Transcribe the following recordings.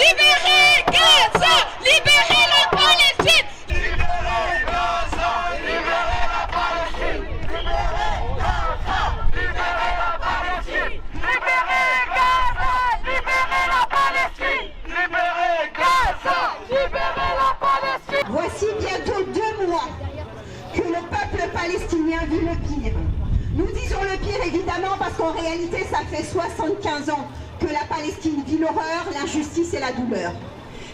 Libérez Gaza! Libérez la Palestine! Libérez Gaza! Libérez la Palestine! Libérez Gaza! Libérez la Palestine! Libérez Gaza! Libérez la Palestine! Libérez Gaza! Libérez la Palestine! Voici bientôt 2 mois que le peuple palestinien vit le pire. Nous disons le pire évidemment parce qu'en réalité ça fait 75 ans que la Palestine vit l'horreur, l'injustice et la douleur.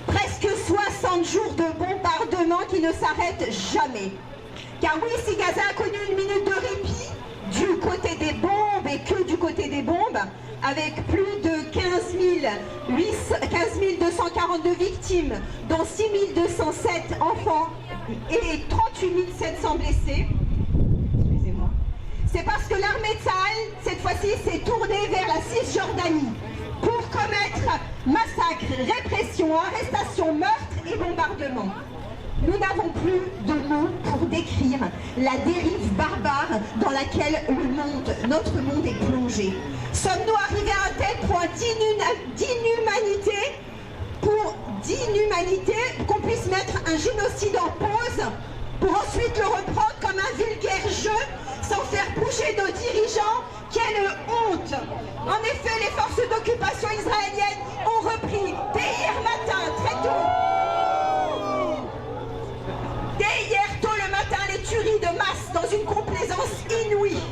Presque 60 jours de bombardement qui ne s'arrêtent jamais. Car oui, si Gaza a connu une minute de répit du côté des bombes et que du côté des bombes, avec plus de 15 242 victimes, dont 6 207 enfants et 38 700 blessés, excusez-moi, c'est parce que l'armée de Tsahal, cette fois-ci, s'est tournée vers la Cisjordanie pour commettre massacres, répression, arrestations, meurtres et bombardements. Nous n'avons plus de mots pour décrire la dérive barbare dans laquelle notre monde est plongé. Sommes-nous arrivés à un tel point d'inhumanité qu'on puisse mettre un génocide en pause pour ensuite le reprendre comme un vulgaire jeu sans faire bouger nos dirigeants? Quelle honte! En effet, les forces d'occupation israéliennes ont repris dès hier matin, très tôt, dès hier tôt le matin, les tueries de masse dans une complaisance inouïe.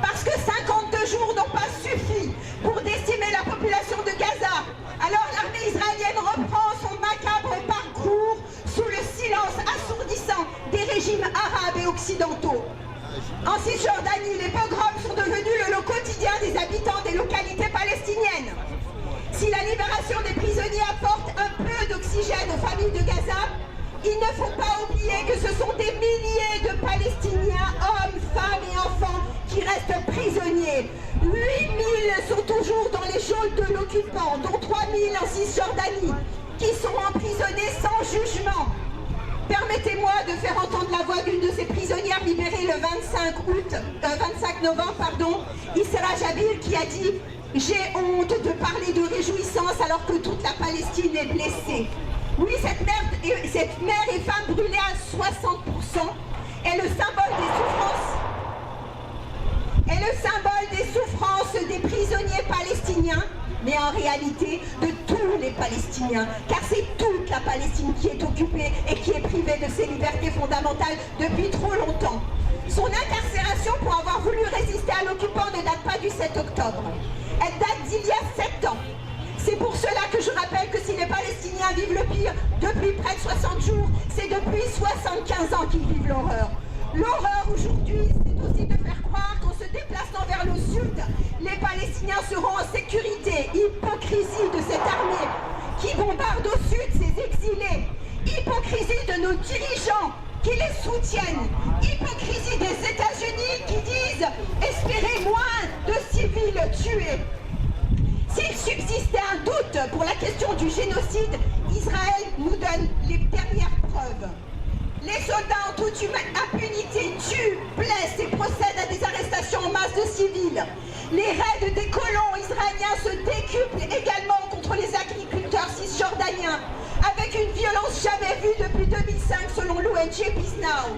Parce que 52 jours n'ont pas suffi pour décimer la population de Gaza. Alors l'armée israélienne reprend son macabre parcours sous le silence assourdissant des régimes arabes et occidentaux. En Cisjordanie, les pogroms sont devenus le lot quotidien des habitants des localités palestiniennes. Si la libération des prisonniers apporte un peu d'oxygène aux familles de Gaza, il ne faut pas oublier que ce sont des milliers de Palestiniens, hommes, femmes et enfants, qui restent prisonniers. 8 000 sont toujours dans les geôles de l'occupant, dont 3 000 en Cisjordanie, qui sont emprisonnés sans jugement. Permettez-moi de faire entendre la voix d'une de ces prisonnières libérées le 25 novembre, Isra Jabil, qui a dit « J'ai honte de parler de réjouissance alors que toute la Palestine est blessée ». Oui, cette mère et femme brûlée à 60% est le symbole des souffrances des prisonniers palestiniens, mais en réalité de tous les Palestiniens, car c'est toute la Palestine qui est occupée et qui est privée de ses libertés fondamentales depuis trop longtemps. Son incarcération pour avoir voulu résister à l'occupant ne date pas du 7 octobre. Elle date d'il y a 7 ans. C'est pour cela que je rappelle que si les Palestiniens vivent le pire depuis près de 60 jours, c'est depuis 75 ans qu'ils vivent l'horreur. L'horreur aujourd'hui, c'est aussi de faire croire qu'en se déplaçant vers le sud, les Palestiniens seront en sécurité. Hypocrisie de cette armée qui bombarde au sud ses exilés. Hypocrisie de nos dirigeants qui les soutiennent. Hypocrisie des États-Unis qui disent espérer moins de civils tués. S'il subsistait un doute pour la question du génocide, Israël nous donne les dernières preuves. Les soldats en toute impunité tuent, blessent et procèdent à des arrestations en masse de civils. Les raids des colons israéliens se décuplent également contre les agriculteurs cisjordaniens, avec une violence jamais vue depuis 2005 selon l'ONG Peace Now.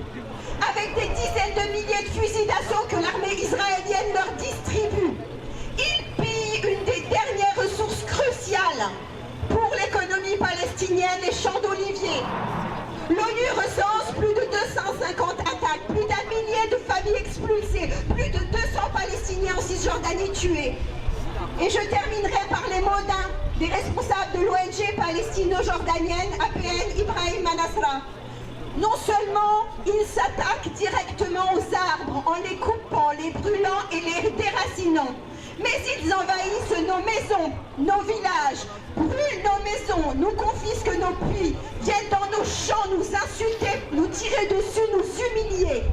Avec des dizaines de milliers de fusils d'assaut que l'armée israélienne leur distribue. Ils pillent une des dernières ressources cruciales pour l'économie palestinienne, les champs d'oliviers. L'ONU recense plus de 250 attaques, plus d'1 millier de familles expulsées, plus de 200 Palestiniens en Cisjordanie tués. Et je terminerai par les mots d'un des responsables de l'ONG palestino-jordanienne, APN, Ibrahim Manasra. Non seulement ils s'attaquent directement aux arbres en les coupant, les brûlant et les déracinant, mais ils envahissent nos maisons, nos villages, brûlent nos maisons, nous confisquent nos puits, viennent dans nos champs nous insulter, nous tirer dessus, nous humilier.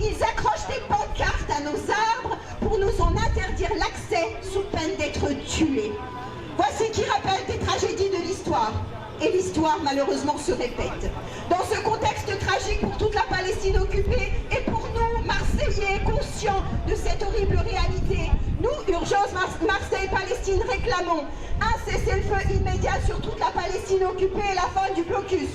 Ils accrochent des pancartes à nos arbres pour nous en interdire l'accès sous peine d'être tués. Voici qui rappelle des tragédies de l'histoire. Et l'histoire malheureusement se répète. Dans ce contexte tragique pour toute la Palestine occupée et pour nous, Marseillais, conscients de cette horrible réalité, nous, Urgence Marseille-Palestine, réclamons un cessez-le-feu immédiat sur toute la Palestine. Palestine occupée et la fin du blocus.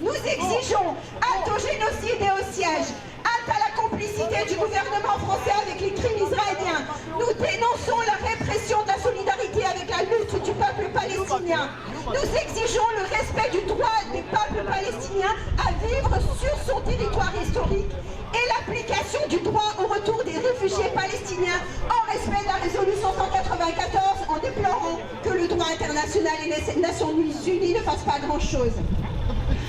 Nous exigeons halte au génocide et au siège, halte à la complicité du gouvernement français avec les crimes israéliens. Nous dénonçons la répression de la solidarité avec la lutte du peuple palestinien. Nous exigeons le respect du droit des peuples palestiniens à vivre sur son territoire historique et l'application du droit au retour des réfugiés palestiniens en respect de la résolution 194 en déplorant que le droit international et les Nations Unies ne fassent pas grand-chose.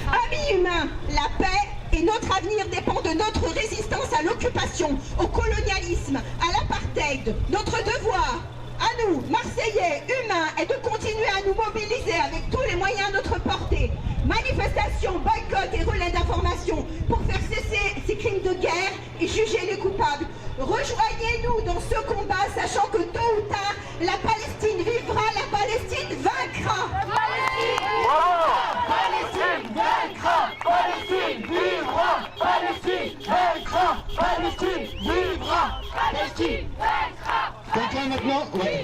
Amis humains, la paix et notre avenir dépend de notre résistance à l'occupation, au colonialisme, à l'apartheid. Notre devoir, à nous, Marseillais, humains, est de continuer à nous mobiliser avec tous les moyens à notre portée. Manifestations, boycotts et relais d'information pour faire cesser ces crimes de guerre et juger les coupables. Rejoignez-nous dans ce combat, sachant que tôt ou tard, la Palestine vivra, la Palestine vaincra. Palestine vaincra, Palestine vivra, Palestine vaincra, Palestine vivra, Palestine vaincra. Quelqu'un maintenant? Ouais.